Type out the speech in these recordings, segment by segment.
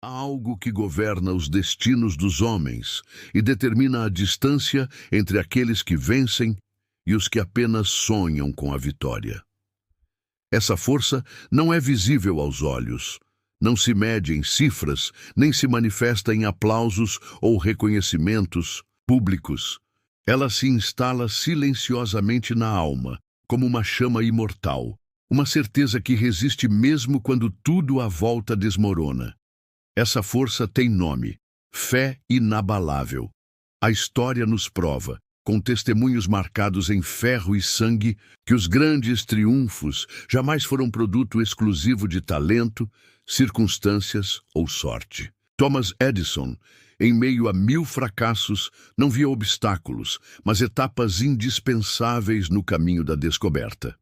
Há algo que governa os destinos dos homens e determina a distância entre aqueles que vencem e os que apenas sonham com a vitória. Essa força não é visível aos olhos, não se mede em cifras, nem se manifesta em aplausos ou reconhecimentos públicos. Ela se instala silenciosamente na alma, como uma chama imortal, uma certeza que resiste mesmo quando tudo à volta desmorona. Essa força tem nome: fé inabalável. A história nos prova, com testemunhos marcados em ferro e sangue, que os grandes triunfos jamais foram produto exclusivo de talento, circunstâncias ou sorte. Thomas Edison, em meio a 1000 fracassos, não via obstáculos, mas etapas indispensáveis no caminho da descoberta.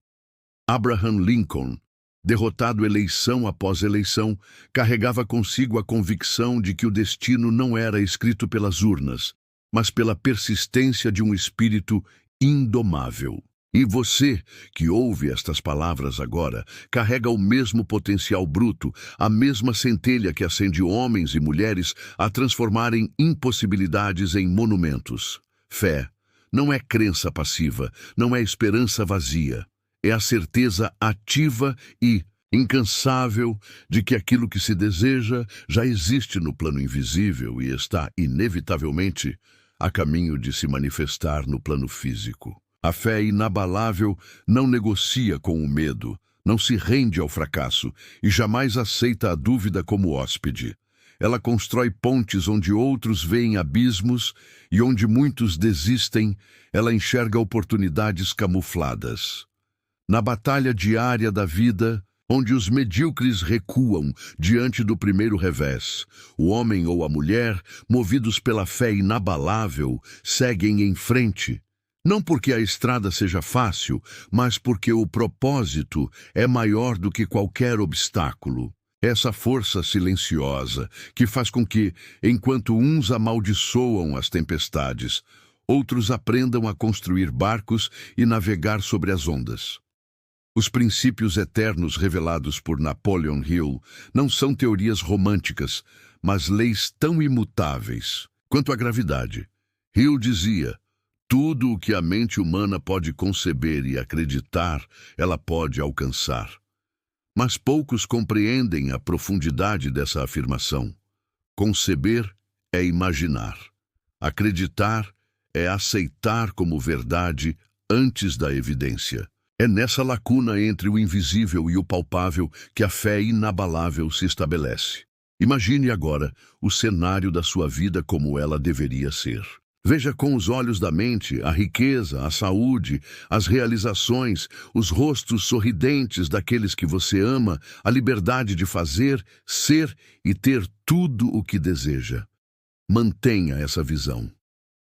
Abraham Lincoln, derrotado eleição após eleição, carregava consigo a convicção de que o destino não era escrito pelas urnas, mas pela persistência de um espírito indomável. E você, que ouve estas palavras agora, carrega o mesmo potencial bruto, a mesma centelha que acende homens e mulheres a transformarem impossibilidades em monumentos. Fé não é crença passiva, não é esperança vazia. É a certeza ativa e incansável de que aquilo que se deseja já existe no plano invisível e está, inevitavelmente, a caminho de se manifestar no plano físico. A fé inabalável não negocia com o medo, não se rende ao fracasso e jamais aceita a dúvida como hóspede. Ela constrói pontes onde outros veem abismos e onde muitos desistem, ela enxerga oportunidades camufladas. Na batalha diária da vida, onde os medíocres recuam diante do primeiro revés, o homem ou a mulher, movidos pela fé inabalável, seguem em frente. Não porque a estrada seja fácil, mas porque o propósito é maior do que qualquer obstáculo. Essa força silenciosa que faz com que, enquanto uns amaldiçoam as tempestades, outros aprendam a construir barcos e navegar sobre as ondas. Os princípios eternos revelados por Napoleon Hill não são teorias românticas, mas leis tão imutáveis quanto a gravidade. Hill dizia: tudo o que a mente humana pode conceber e acreditar, ela pode alcançar. Mas poucos compreendem a profundidade dessa afirmação. Conceber é imaginar. Acreditar é aceitar como verdade antes da evidência. É nessa lacuna entre o invisível e o palpável que a fé inabalável se estabelece. Imagine agora o cenário da sua vida como ela deveria ser. Veja com os olhos da mente a riqueza, a saúde, as realizações, os rostos sorridentes daqueles que você ama, a liberdade de fazer, ser e ter tudo o que deseja. Mantenha essa visão.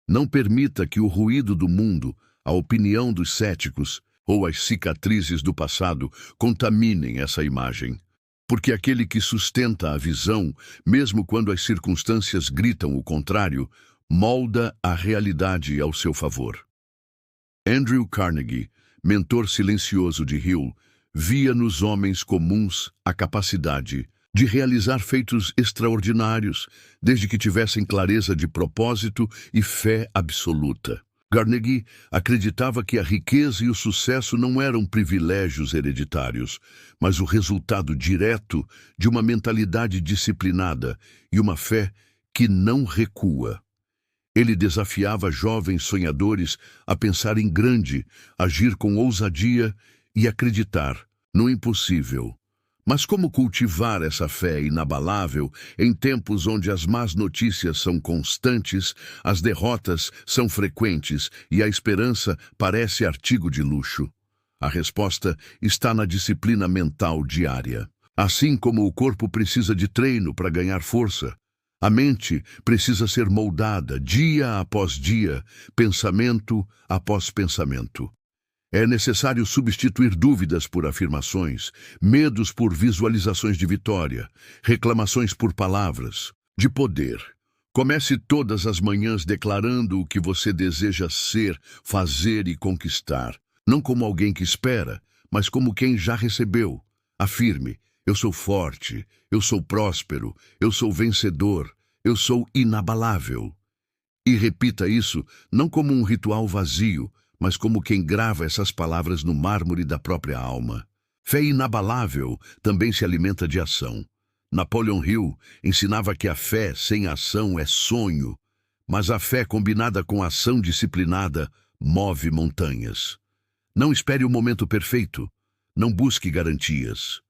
Não permita que o ruído do mundo, a opinião dos céticos ou as cicatrizes do passado contaminem essa imagem. Porque aquele que sustenta a visão, mesmo quando as circunstâncias gritam o contrário, molda a realidade ao seu favor. Andrew Carnegie, mentor silencioso de Hill, via nos homens comuns a capacidade de realizar feitos extraordinários, desde que tivessem clareza de propósito e fé absoluta. Carnegie acreditava que a riqueza e o sucesso não eram privilégios hereditários, mas o resultado direto de uma mentalidade disciplinada e uma fé que não recua. Ele desafiava jovens sonhadores a pensar em grande, agir com ousadia e acreditar no impossível. Mas como cultivar essa fé inabalável em tempos onde as más notícias são constantes, as derrotas são frequentes e a esperança parece artigo de luxo? A resposta está na disciplina mental diária. Assim como o corpo precisa de treino para ganhar força, a mente precisa ser moldada dia após dia, pensamento após pensamento. É necessário substituir dúvidas por afirmações, medos por visualizações de vitória, reclamações por palavras de poder. Comece todas as manhãs declarando o que você deseja ser, fazer e conquistar, não como alguém que espera, mas como quem já recebeu. Afirme: Eu sou forte, eu sou próspero, eu sou vencedor, eu sou inabalável. E repita isso não como um ritual vazio, mas como quem grava essas palavras no mármore da própria alma. Fé inabalável também se alimenta de ação. Napoleon Hill ensinava que a fé sem ação é sonho, mas a fé combinada com ação disciplinada move montanhas. Não espere o momento perfeito. Não busque garantias.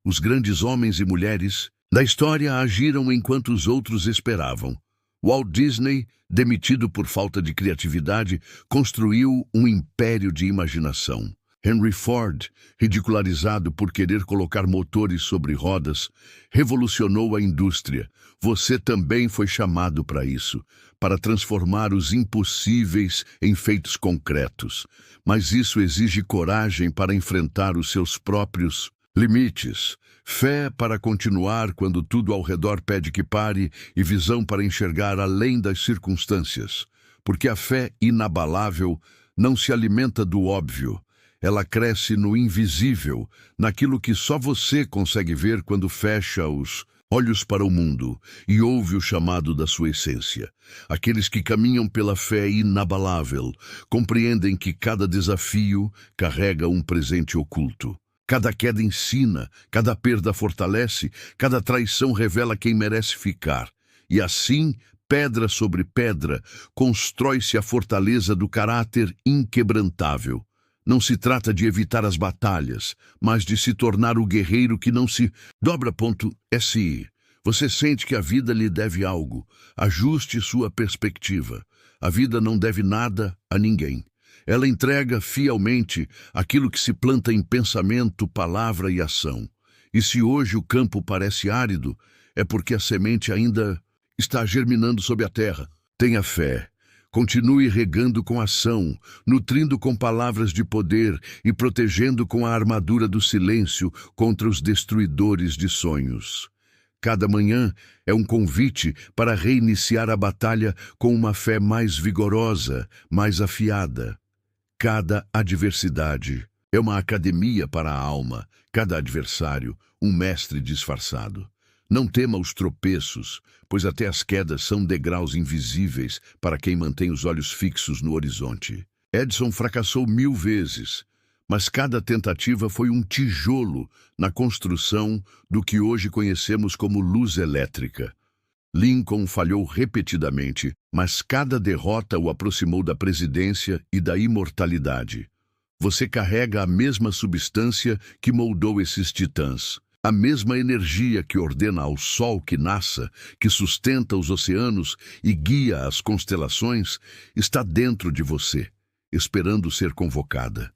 Os grandes homens e mulheres da história agiram enquanto os outros esperavam. Walt Disney, demitido por falta de criatividade, construiu um império de imaginação. Henry Ford, ridicularizado por querer colocar motores sobre rodas, revolucionou a indústria. Você também foi chamado para isso, para transformar os impossíveis em feitos concretos. Mas isso exige coragem para enfrentar os seus próprios limites, fé para continuar quando tudo ao redor pede que pare e visão para enxergar além das circunstâncias. Porque a fé inabalável não se alimenta do óbvio. Ela cresce no invisível, naquilo que só você consegue ver quando fecha os olhos para o mundo e ouve o chamado da sua essência. Aqueles que caminham pela fé inabalável compreendem que cada desafio carrega um presente oculto. Cada queda ensina, cada perda fortalece, cada traição revela quem merece ficar. E assim, pedra sobre pedra, constrói-se a fortaleza do caráter inquebrantável. Não se trata de evitar as batalhas, mas de se tornar o guerreiro que não se dobra. SI. Você sente que a vida lhe deve algo. Ajuste sua perspectiva. A vida não deve nada a ninguém. Ela entrega fielmente aquilo que se planta em pensamento, palavra e ação. E se hoje o campo parece árido, é porque a semente ainda está germinando sob a terra. Tenha fé. Continue regando com ação, nutrindo com palavras de poder e protegendo com a armadura do silêncio contra os destruidores de sonhos. Cada manhã é um convite para reiniciar a batalha com uma fé mais vigorosa, mais afiada. Cada adversidade é uma academia para a alma, cada adversário, um mestre disfarçado. Não tema os tropeços, pois até as quedas são degraus invisíveis para quem mantém os olhos fixos no horizonte. Edison fracassou 1000 vezes, mas cada tentativa foi um tijolo na construção do que hoje conhecemos como luz elétrica. Lincoln falhou repetidamente, mas cada derrota o aproximou da presidência e da imortalidade. Você carrega a mesma substância que moldou esses titãs. A mesma energia que ordena ao sol que nasça, que sustenta os oceanos e guia as constelações, está dentro de você, esperando ser convocada.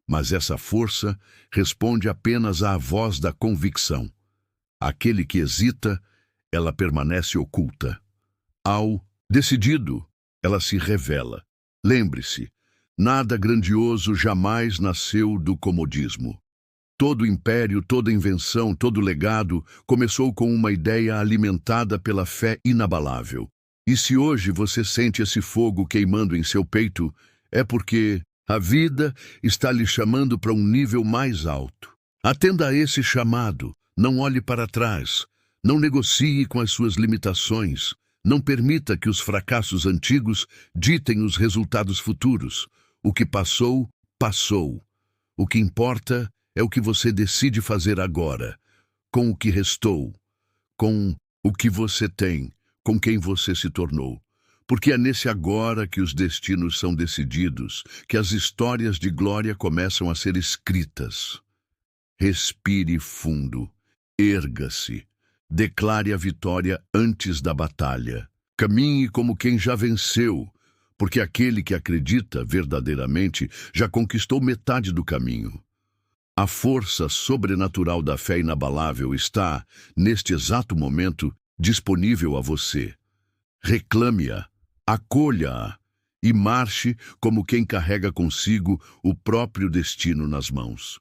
Mas essa força responde apenas à voz da convicção. Aquele que hesita, ela permanece oculta. Ao decidido, ela se revela. Lembre-se, nada grandioso jamais nasceu do comodismo. Todo império, toda invenção, todo legado começou com uma ideia alimentada pela fé inabalável. E se hoje você sente esse fogo queimando em seu peito, é porque a vida está lhe chamando para um nível mais alto. Atenda a esse chamado, não olhe para trás, não negocie com as suas limitações, não permita que os fracassos antigos ditem os resultados futuros. O que passou, passou. O que importa é o que você decide fazer agora, com o que restou, com o que você tem, com quem você se tornou. Porque é nesse agora que os destinos são decididos, que as histórias de glória começam a ser escritas. Respire fundo, erga-se, declare a vitória antes da batalha. Caminhe como quem já venceu, porque aquele que acredita verdadeiramente já conquistou metade do caminho. A força sobrenatural da fé inabalável está, neste exato momento, disponível a você. Reclame-a, acolha-a e marche como quem carrega consigo o próprio destino nas mãos.